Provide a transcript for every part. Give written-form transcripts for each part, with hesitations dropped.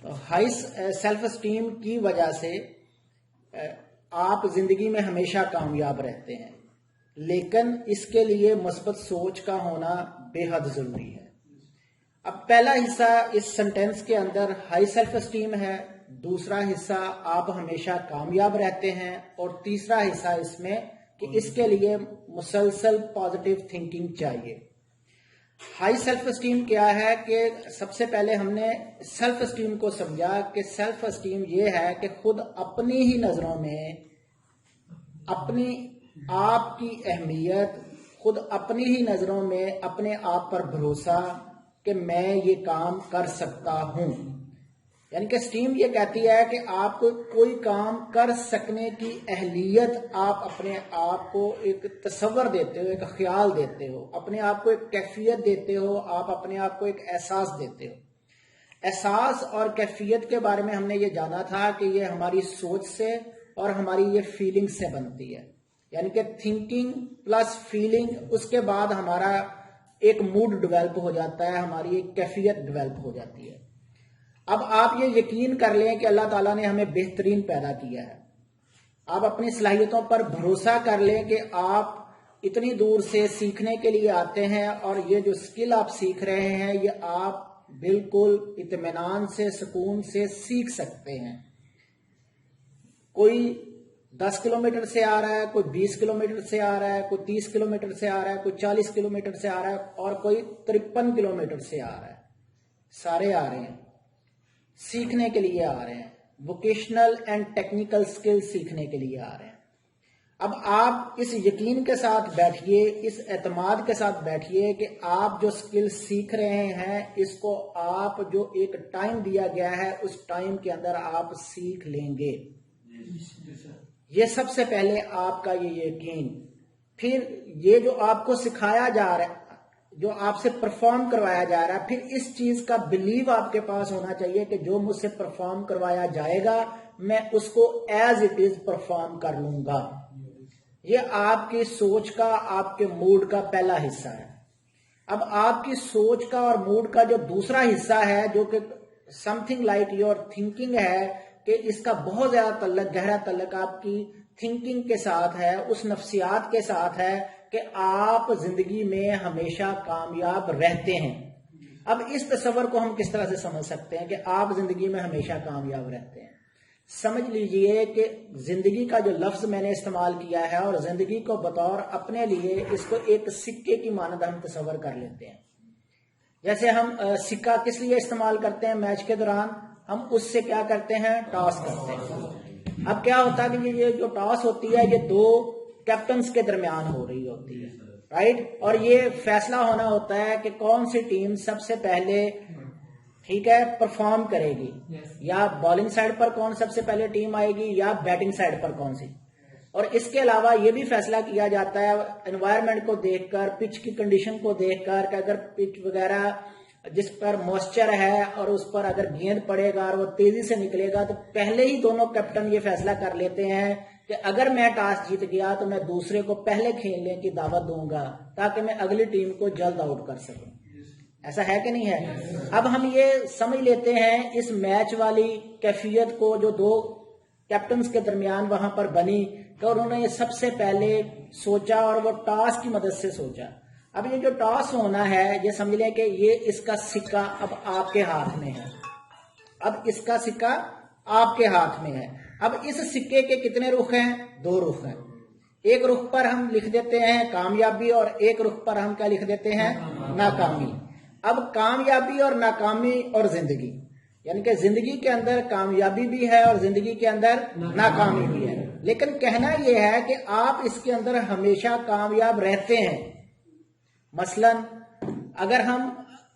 High self esteem کی وجہ سے آپ زندگی میں ہمیشہ کامیاب رہتے ہیں، لیکن اس کے لیے مثبت سوچ کا ہونا بے حد ضروری ہے۔ اب پہلا حصہ اس سنٹینس کے اندر ہائی سیلف اسٹیم ہے، دوسرا حصہ آپ ہمیشہ کامیاب رہتے ہیں، اور تیسرا حصہ اس میں کہ اس کے لیے مسلسل پازیٹیو تھنکنگ چاہیے۔ ہائی سیلف اسٹیم کیا ہے کہ سب سے پہلے ہم نے سیلف اسٹیم کو سمجھا کہ سیلف اسٹیم یہ ہے کہ خود اپنی ہی نظروں میں اپنی آپ کی اہمیت، خود اپنی ہی نظروں میں اپنے آپ پر بھروسہ کہ میں یہ کام کر سکتا ہوں۔ یعنی کہ اسٹیم یہ کہتی ہے کہ آپ کو کوئی کام کر سکنے کی اہلیت آپ اپنے آپ کو ایک تصور دیتے ہو، ایک خیال دیتے ہو، اپنے آپ کو ایک کیفیت دیتے ہو، آپ اپنے آپ کو ایک احساس دیتے ہو۔ احساس اور کیفیت کے بارے میں ہم نے یہ جانا تھا کہ یہ ہماری سوچ سے اور ہماری یہ فیلنگ سے بنتی ہے، یعنی کہ تھنکنگ پلس فیلنگ، اس کے بعد ہمارا ایک موڈ ڈیولپ ہو جاتا ہے، ہماری ایک کیفیت ڈیولپ ہو جاتی ہے۔ اب آپ یہ یقین کر لیں کہ اللہ تعالیٰ نے ہمیں بہترین پیدا کیا ہے، آپ اپنی صلاحیتوں پر بھروسہ کر لیں کہ آپ اتنی دور سے سیکھنے کے لیے آتے ہیں، اور یہ جو سکل آپ سیکھ رہے ہیں یہ آپ بالکل اطمینان سے، سکون سے سیکھ سکتے ہیں۔ کوئی 10 کلومیٹر سے آ رہا ہے، کوئی 20 کلومیٹر سے آ رہا ہے، کوئی 30 کلومیٹر سے آ رہا ہے، کوئی 40 کلومیٹر سے آ رہا ہے، اور کوئی 53 کلومیٹر سے آ رہا ہے، سارے آ رہے ہیں، سیکھنے کے لیے آ رہے ہیں، ووکیشنل اینڈ ٹیکنیکل سکل سیکھنے کے لیے آ رہے ہیں۔ اب آپ اس یقین کے ساتھ بیٹھیے، اس اعتماد کے ساتھ بیٹھیے کہ آپ جو سکل سیکھ رہے ہیں اس کو آپ جو ایک ٹائم دیا گیا ہے اس ٹائم کے اندر آپ سیکھ لیں گے۔ یہ سب سے پہلے آپ کا یہ یقین، پھر یہ جو آپ کو سکھایا جا رہا ہے، جو آپ سے پرفارم کروایا جا رہا ہے، پھر اس چیز کا بلیو آپ کے پاس ہونا چاہیے کہ جو مجھ سے پرفارم کروایا جائے گا میں اس کو ایز اٹ از پرفارم کر لوں گا۔ یہ آپ کی سوچ کا، آپ کے موڈ کا پہلا حصہ ہے۔ اب آپ کی سوچ کا اور موڈ کا جو دوسرا حصہ ہے، جو کہ some thing like your thinking ہے، کہ اس کا بہت زیادہ تعلق، گہرا تعلق آپ کی تھنکنگ کے ساتھ ہے، اس نفسیات کے ساتھ ہے کہ آپ زندگی میں ہمیشہ کامیاب رہتے ہیں۔ اب اس تصور کو ہم کس طرح سے سمجھ سکتے ہیں کہ آپ زندگی میں ہمیشہ کامیاب رہتے ہیں؟ سمجھ لیجئے کہ زندگی کا جو لفظ میں نے استعمال کیا ہے، اور زندگی کو بطور اپنے لیے اس کو ایک سکے کی مانند ہم تصور کر لیتے ہیں۔ جیسے ہم سکہ کس لیے استعمال کرتے ہیں؟ میچ کے دوران ہم اس سے کیا کرتے ہیں؟ ٹاس کرتے ہیں۔ اب کیا ہوتا ہے کہ یہ جو ٹاس ہوتی ہے یہ دو کیپٹنز کے درمیان ہو رہی ہوتی ہے، رائٹ؟ اور یہ فیصلہ ہونا ہوتا ہے کہ کون سی ٹیم سب سے پہلے، ٹھیک ہے، پرفارم کرے گی، یا بالنگ سائڈ پر کون سب سے پہلے ٹیم آئے گی، یا بیٹنگ سائڈ پر کون سی۔ اور اس کے علاوہ یہ بھی فیصلہ کیا جاتا ہے انوائرمنٹ کو دیکھ کر، پچ کی کنڈیشن کو دیکھ کر، کہ اگر پچ وغیرہ جس پر موئسچر ہے اور اس پر اگر گیند پڑے گا اور وہ تیزی سے نکلے گا، تو پہلے ہی دونوں کیپٹن یہ فیصلہ کر لیتے ہیں کہ اگر میں ٹاس جیت گیا تو میں دوسرے کو پہلے کھیلنے کی دعوت دوں گا تاکہ میں اگلی ٹیم کو جلد آؤٹ کر سکوں۔ ایسا ہے کہ نہیں ہے؟ اب ہم یہ سمجھ لیتے ہیں اس میچ والی کیفیت کو جو دو کیپٹنز کے درمیان وہاں پر بنی، تو انہوں نے یہ سب سے پہلے سوچا اور وہ ٹاس کی مدد سے سوچا۔ اب یہ جو ٹاس ہونا ہے، یہ سمجھ لیں کہ یہ اس کا سکہ اب آپ کے ہاتھ میں ہے۔ اب اس کا سکہ آپ کے ہاتھ میں ہے۔ اب اس سکے کے کتنے رخ ہیں؟ دو رخ ہیں۔ ایک رخ پر ہم لکھ دیتے ہیں کامیابی، اور ایک رخ پر ہم کیا لکھ دیتے ہیں؟ ناکامی۔ اب کامیابی اور ناکامی اور زندگی، یعنی کہ زندگی کے اندر کامیابی بھی ہے اور زندگی کے اندر ناکامی بھی ہے، لیکن کہنا یہ ہے کہ آپ اس کے اندر ہمیشہ کامیاب رہتے ہیں۔ مثلا اگر ہم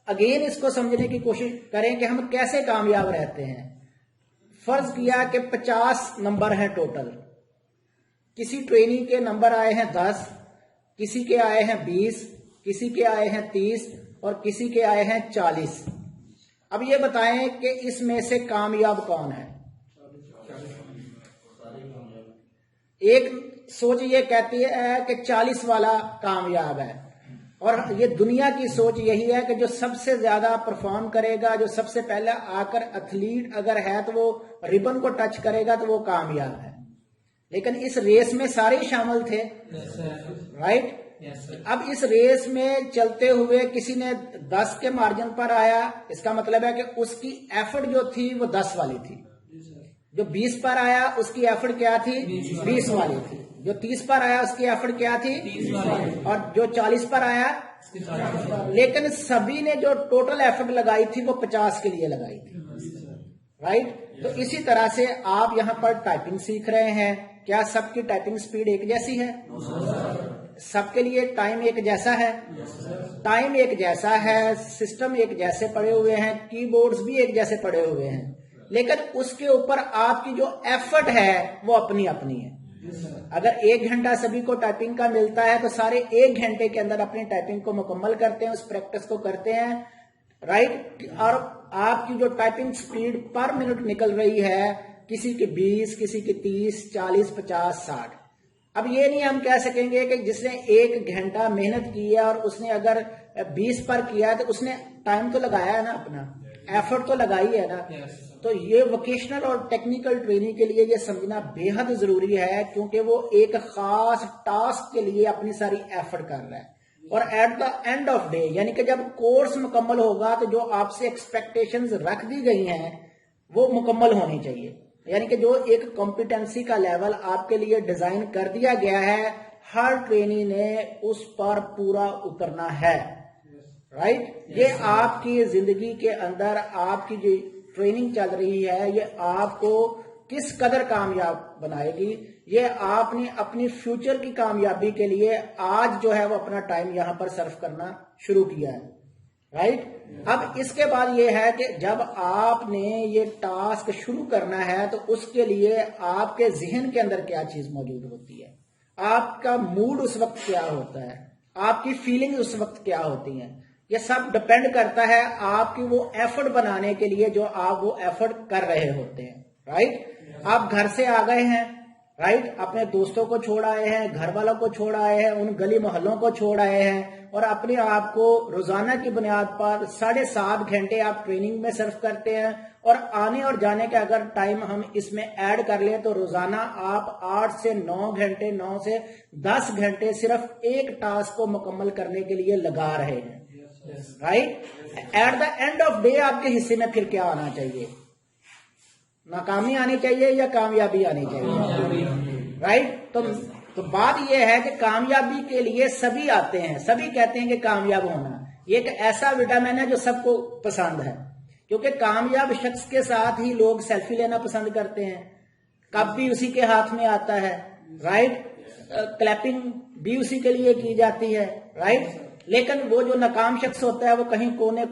اگین اس کو سمجھنے کی کوشش کریں کہ ہم کیسے کامیاب رہتے ہیں، فرض کیا کہ 50 نمبر ہیں ٹوٹل، کسی ٹرینی کے نمبر آئے ہیں 10، کسی کے آئے ہیں 20، کسی کے آئے ہیں 30، اور کسی کے آئے ہیں 40۔ اب یہ بتائیں کہ اس میں سے کامیاب کون ہے؟ ایک سوچ یہ کہتی ہے کہ 40 والا کامیاب ہے، اور یہ دنیا کی سوچ یہی ہے کہ جو سب سے زیادہ پرفارم کرے گا، جو سب سے پہلے آ کر ایتھلیٹ اگر ہے تو وہ ربن کو ٹچ کرے گا تو وہ کامیاب ہے. لیکن اس ریس میں سارے شامل تھے، رائٹ؟ اب اس ریس میں چلتے ہوئے کسی نے 10 کے مارجن پر آیا، اس کا مطلب ہے کہ اس کی ایفرٹ جو تھی وہ 10 والی تھی. جو 20 پر آیا اس کی ایفرٹ کیا تھی؟ 20 والی تھی. جو 30 پر آیا اس کی ایفرٹ کیا تھی؟ اور جو 40 پر آیا، لیکن سبھی نے جو ٹوٹل ایفرٹ لگائی تھی وہ 50 کے لیے لگائی تھی، رائٹ؟ تو اسی طرح سے آپ یہاں پر ٹائپنگ سیکھ رہے ہیں. کیا سب کی ٹائپنگ سپیڈ ایک جیسی ہے؟ سب کے لیے ٹائم ایک جیسا ہے؟ ٹائم ایک جیسا ہے، سسٹم ایک جیسے پڑے ہوئے ہیں، کی بورڈز بھی ایک جیسے پڑے ہوئے ہیں، لیکن اس کے اوپر آپ کی جو ایفرٹ ہے وہ اپنی اپنی ہے. اگر 1 گھنٹہ سبھی کو ٹائپنگ کا ملتا ہے تو سارے 1 گھنٹے کے اندر اپنی ٹائپنگ کو مکمل کرتے ہیں، اس پریکٹس کو کرتے ہیں، رائٹ؟ اور آپ کی جو ٹائپنگ سپیڈ پر منٹ نکل رہی ہے، کسی کی 20، کسی کی 30، 40، 50، 60. اب یہ نہیں ہم کہہ سکیں گے کہ جس نے 1 گھنٹہ محنت کی ہے اور اس نے اگر 20 پر کیا ہے تو اس نے ٹائم تو لگایا ہے نا، اپنا ایفرٹ تو لگائی ہے نا. تو یہ ووکیشنل اور ٹیکنیکل ٹریننگ کے لیے یہ سمجھنا بے حد ضروری ہے، کیونکہ وہ ایک خاص ٹاسک کے لیے اپنی ساری ایفرٹ کر رہا ہے. اور at the end of day, یعنی کہ جب کورس مکمل ہوگا تو جو آپ سے ایکسپیکٹیشنز رکھ دی گئی ہیں وہ مکمل ہونی چاہیے. یعنی کہ جو ایک کمپیٹنسی کا لیول آپ کے لیے ڈیزائن کر دیا گیا ہے، ہر ٹرینی نے اس پر پورا اترنا ہے، رائٹ؟ یہ آپ کی زندگی کے اندر آپ کی جو ٹریننگ چل رہی ہے یہ آپ کو کس قدر کامیاب بنائے گی. یہ آپ نے اپنی فیوچر کی کامیابی کے لیے آج جو ہے وہ اپنا ٹائم یہاں پر صرف کرنا شروع کیا ہے، رائٹ؟ اب اس کے بعد یہ ہے کہ جب آپ نے یہ ٹاسک شروع کرنا ہے تو اس کے لیے آپ کے ذہن کے اندر کیا چیز موجود ہوتی ہے، آپ کا موڈ اس وقت کیا ہوتا ہے، آپ کی فیلنگ اس وقت کیا ہوتی ہیں. یہ سب ڈپینڈ کرتا ہے آپ کی وہ ایفرٹ بنانے کے لیے جو آپ وہ ایفرٹ کر رہے ہوتے ہیں، رائٹ؟ آپ گھر سے آ گئے ہیں، رائٹ؟ اپنے دوستوں کو چھوڑ آئے ہیں، گھر والوں کو چھوڑ آئے ہیں، ان گلی محلوں کو چھوڑ آئے ہیں، اور اپنے آپ کو روزانہ کی بنیاد پر 7.5 گھنٹے آپ ٹریننگ میں صرف کرتے ہیں. اور آنے اور جانے کا اگر ٹائم ہم اس میں ایڈ کر لیں تو روزانہ آپ 8 سے 9 گھنٹے، 9 سے 10 گھنٹے صرف ایک ٹاسک کو مکمل کرنے کے لیے لگا رہے ہیں، right? At the end of day آپ کے حصے میں پھر کیا آنا چاہیے؟ ناکامی آنی چاہیے یا کامیابی آنی چاہیے، رائٹ؟ تو بات یہ ہے کہ کامیابی کے لیے سبھی آتے ہیں، سبھی کہتے ہیں کہ کامیاب ہونا یہ ایک ایسا وٹامن ہے جو سب کو پسند ہے، کیونکہ کامیاب شخص کے ساتھ ہی لوگ سیلفی لینا پسند کرتے ہیں، کپ بھی اسی کے ہاتھ میں آتا ہے، رائٹ؟ کلیپنگ بھی اسی کے لیے کی جاتی ہے، رائٹ؟ لیکن وہ جو ناکام شخص ہوتا ہے وہ کہیں کونے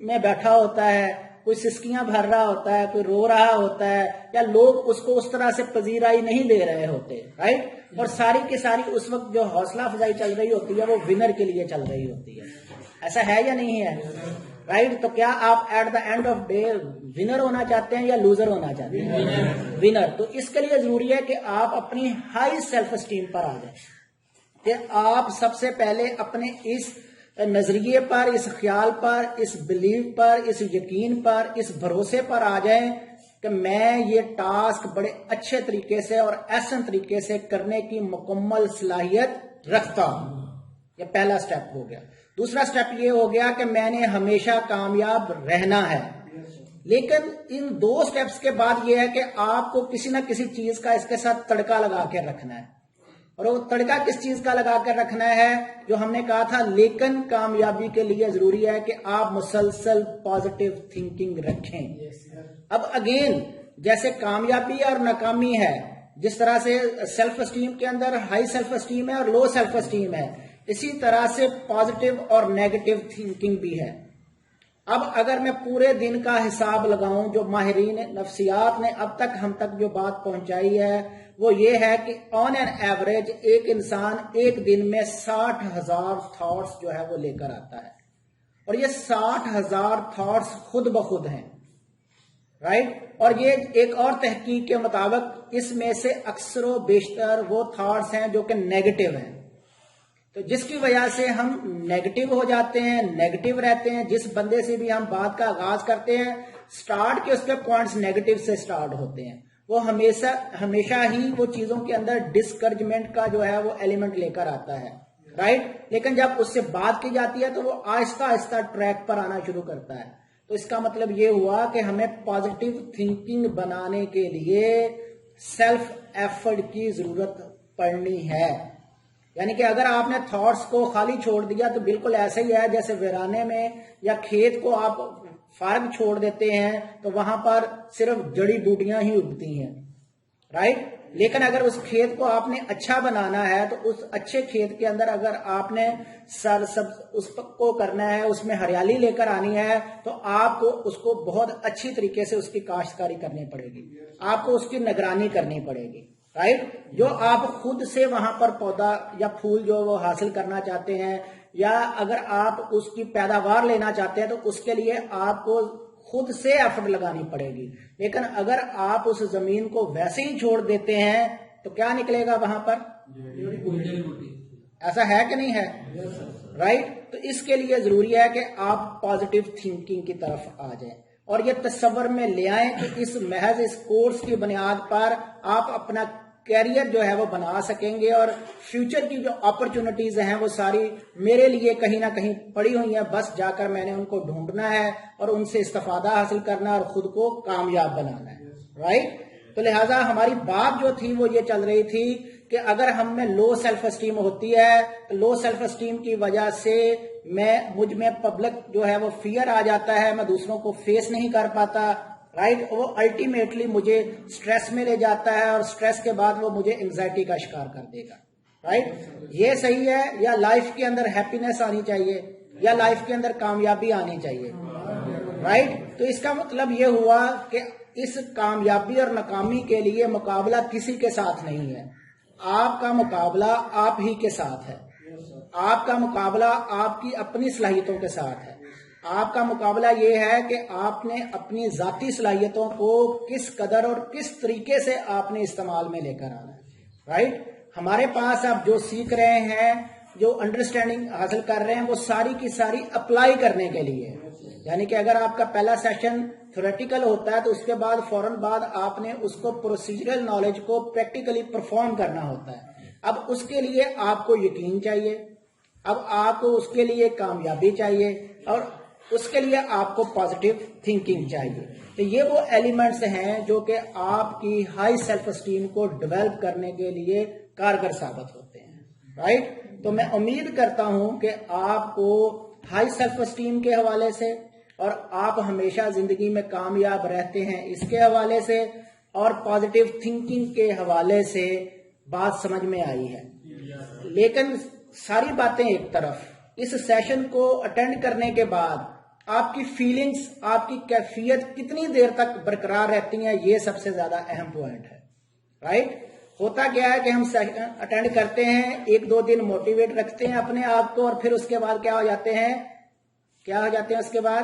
میں بیٹھا ہوتا ہے، کوئی سسکیاں بھر رہا ہوتا ہے، کوئی رو رہا ہوتا ہے، یا لوگ اس کو اس طرح سے پذیرائی نہیں دے رہے ہوتے، رائٹ؟ اور ساری کی ساری اس وقت جو حوصلہ افزائی چل رہی ہوتی ہے وہ ونر کے لیے چل رہی ہوتی ہے. ایسا ہے یا نہیں ہے، رائٹ؟ تو کیا آپ at the end of day winner ہونا چاہتے ہیں یا لوزر ہونا چاہتے ہیں؟ ونر. تو اس کے لیے ضروری ہے کہ آپ اپنی ہائی سیلف اسٹیم پر آ جائیں، کہ آپ سب سے پہلے اپنے اس نظریے پر، اس خیال پر، اس بلیف پر، اس یقین پر، اس بھروسے پر آ جائیں کہ میں یہ ٹاسک بڑے اچھے طریقے سے اور احسن طریقے سے کرنے کی مکمل صلاحیت رکھتا ہوں. یہ پہلا سٹیپ ہو گیا. دوسرا سٹیپ یہ ہو گیا کہ میں نے ہمیشہ کامیاب رہنا ہے. لیکن ان 2 سٹیپس کے بعد یہ ہے کہ آپ کو کسی نہ کسی چیز کا اس کے ساتھ تڑکا لگا کے رکھنا ہے. اور وہ تڑکا کس چیز کا لگا کر رکھنا ہے؟ جو ہم نے کہا تھا، لیکن کامیابی کے لیے ضروری ہے کہ آپ مسلسل پازیٹیو تھنکنگ رکھیں. اب اگین جیسے کامیابی اور ناکامی ہے، جس طرح سے سیلف اسٹیم کے اندر ہائی سیلف اسٹیم ہے اور لو سیلف اسٹیم ہے، اسی طرح سے پازیٹیو اور نیگیٹو تھنکنگ بھی ہے. اب اگر میں پورے دن کا حساب لگاؤں، جو ماہرین نفسیات نے اب تک ہم تک جو بات پہنچائی ہے وہ یہ ہے کہ آن این ایوریج ایک انسان ایک دن میں 60,000 تھاٹس جو ہے وہ لے کر آتا ہے، اور یہ 60,000 تھاٹس خود بخود ہیں، رائٹ؟ اور یہ ایک اور تحقیق کے مطابق اس میں سے اکثر و بیشتر وہ تھاٹس ہیں جو کہ نیگیٹو ہیں. تو جس کی وجہ سے ہم نیگیٹو ہو جاتے ہیں، نیگیٹو رہتے ہیں. جس بندے سے بھی ہم بات کا آغاز کرتے ہیں سٹارٹ کے اس کے پوائنٹس نیگیٹو سے سٹارٹ ہوتے ہیں، وہ ہمیشہ ہی وہ چیزوں کے اندر ڈسکرجمنٹ کا جو ہے وہ ایلیمنٹ لے کر آتا ہے، رائٹ. لیکن جب اس سے بات کی جاتی ہے تو وہ آہستہ آہستہ ٹریک پر آنا شروع کرتا ہے. تو اس کا مطلب یہ ہوا کہ ہمیں پازیٹیو تھنکنگ بنانے کے لیے سیلف ایفرٹ کی ضرورت پڑنی ہے. یعنی کہ اگر آپ نے تھاٹس کو خالی چھوڑ دیا تو بالکل ایسا ہی ہے جیسے ویرانے میں یا کھیت کو آپ فارغ چھوڑ دیتے ہیں تو وہاں پر صرف جڑی بوٹیاں ہی اگتی ہیں، رائٹ. لیکن اگر اس کھیت کو آپ نے اچھا بنانا ہے تو اس اچھے کھیت کے اندر اگر آپ نے اس کو کرنا ہے، اس میں ہریالی لے کر آنی ہے تو آپ کو اس کو بہت اچھی طریقے سے اس کی کاشتکاری کرنی پڑے گی، آپ کو اس کی نگرانی کرنی پڑے گی، رائٹ. جو آپ خود سے وہاں پر پودا یا پھول جو وہ حاصل کرنا چاہتے ہیں یا اگر آپ اس کی پیداوار لینا چاہتے ہیں تو اس کے لیے آپ کو خود سے ایفرٹ لگانی پڑے گی. لیکن اگر آپ اس زمین کو ویسے ہی چھوڑ دیتے ہیں تو کیا نکلے گا وہاں پر؟ ایسا ہے کہ نہیں ہے، رائٹ. تو اس کے لیے ضروری ہے کہ آپ پازیٹیو تھنکنگ کی طرف آ جائیں اور یہ تصور میں لے آئیں کہ اس محض اس کورس کی بنیاد پر آپ اپنا کیریئر جو ہے وہ بنا سکیں گے اور فیوچر کی جو اپرچونٹیز ہیں وہ ساری میرے لیے کہیں نہ کہیں پڑی ہوئی ہیں، بس جا کر میں نے ان کو ڈھونڈنا ہے اور ان سے استفادہ حاصل کرنا اور خود کو کامیاب بنانا ہے، رائٹ. تو لہٰذا ہماری بات جو تھی وہ یہ چل رہی تھی کہ اگر ہم میں لو سیلف اسٹیم ہوتی ہے تو لو سیلف اسٹیم کی وجہ سے مجھ میں پبلک جو ہے وہ فیئر آ جاتا ہے، میں دوسروں کو فیس نہیں کر پاتا، رائٹ. وہ الٹیمیٹلی مجھے سٹریس میں لے جاتا ہے اور سٹریس کے بعد وہ مجھے انگزائٹی کا شکار کر دے گا، رائٹ. یہ صحیح ہے یا لائف کے اندر ہیپینس آنی چاہیے یا لائف کے اندر کامیابی آنی چاہیے، رائٹ. تو اس کا مطلب یہ ہوا کہ اس کامیابی اور ناکامی کے لیے مقابلہ کسی کے ساتھ نہیں ہے، آپ کا مقابلہ آپ ہی کے ساتھ ہے، آپ کا مقابلہ آپ کی اپنی صلاحیتوں کے ساتھ ہے. آپ کا مقابلہ یہ ہے کہ آپ نے اپنی ذاتی صلاحیتوں کو کس قدر اور کس طریقے سے آپ نے استعمال میں لے کر آنا ہے، رائٹ. ہمارے پاس آپ جو سیکھ رہے ہیں، جو انڈرسٹینڈنگ حاصل کر رہے ہیں وہ ساری کی ساری اپلائی کرنے کے لیے، یعنی کہ اگر آپ کا پہلا سیشن تھیوریٹیکل ہوتا ہے تو اس کے بعد فوراً بعد آپ نے اس کو پروسیجرل نالج کو پریکٹیکلی پرفارم کرنا ہوتا ہے. اب اس کے لیے آپ کو یقین چاہیے، اب آپ کو اس کے لیے کامیابی چاہیے اور اس کے لیے آپ کو پازیٹیو تھنکنگ چاہیے. تو یہ وہ ایلیمنٹس ہیں جو کہ آپ کی ہائی سیلف اسٹیم کو ڈیولپ کرنے کے لیے کارگر ثابت ہوتے ہیں، رائٹ. تو میں امید کرتا ہوں کہ آپ کو ہائی سیلف اسٹیم کے حوالے سے اور آپ ہمیشہ زندگی میں کامیاب رہتے ہیں اس کے حوالے سے اور پازیٹیو تھنکنگ کے حوالے سے بات سمجھ میں آئی ہے. لیکن ساری باتیں ایک طرف، اس سیشن کو اٹینڈ کرنے کے بعد آپ کی فیلنگز، آپ کی کیفیت کتنی دیر تک برقرار رہتی ہیں، یہ سب سے زیادہ اہم پوائنٹ ہے، رائٹ. ہوتا کیا ہے کہ ہم سیشن اٹینڈ کرتے ہیں، ایک دو دن موٹیویٹ رکھتے ہیں اپنے آپ کو اور پھر اس کے بعد کیا ہو جاتے ہیں اس کے بعد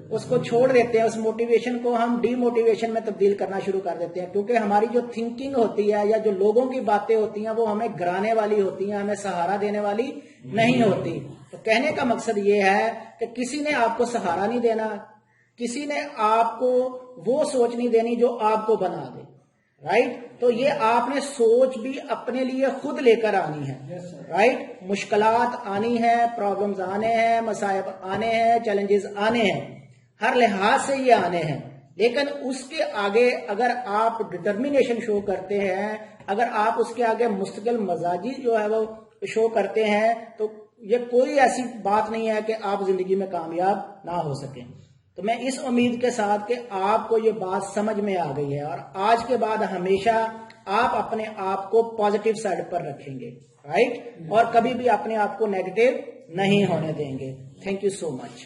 اس کو چھوڑ دیتے ہیں. اس موٹیویشن کو ہم ڈی موٹیویشن میں تبدیل کرنا شروع کر دیتے ہیں کیونکہ ہماری جو تھنکنگ ہوتی ہے یا جو لوگوں کی باتیں ہوتی ہیں وہ ہمیں گرانے والی ہوتی ہیں، ہمیں سہارا دینے والی نہیں ہوتی. تو کہنے کا مقصد یہ ہے کہ کسی نے آپ کو سہارا نہیں دینا، کسی نے آپ کو وہ سوچ نہیں دینی جو آپ کو بنا دے، رائٹ. تو یہ آپ نے سوچ بھی اپنے لیے خود لے کر آنی ہے، رائٹ. مشکلات آنی ہے، پرابلمز آنے ہیں، مصائب آنے ہیں، چیلنجز آنے ہیں، ہر لحاظ سے یہ آنے ہیں. لیکن اس کے آگے اگر آپ ڈٹرمینیشن شو کرتے ہیں، اگر آپ اس کے آگے مستقل مزاجی جو ہے وہ شو کرتے ہیں تو یہ کوئی ایسی بات نہیں ہے کہ آپ زندگی میں کامیاب نہ ہو سکیں. تو میں اس امید کے ساتھ کہ آپ کو یہ بات سمجھ میں آ گئی ہے اور آج کے بعد ہمیشہ آپ اپنے آپ کو پازیٹیو سائڈ پر رکھیں گے، رائٹ، اور کبھی بھی اپنے آپ کو نیگیٹو نہیں ہونے دیں گے. Thank you so much.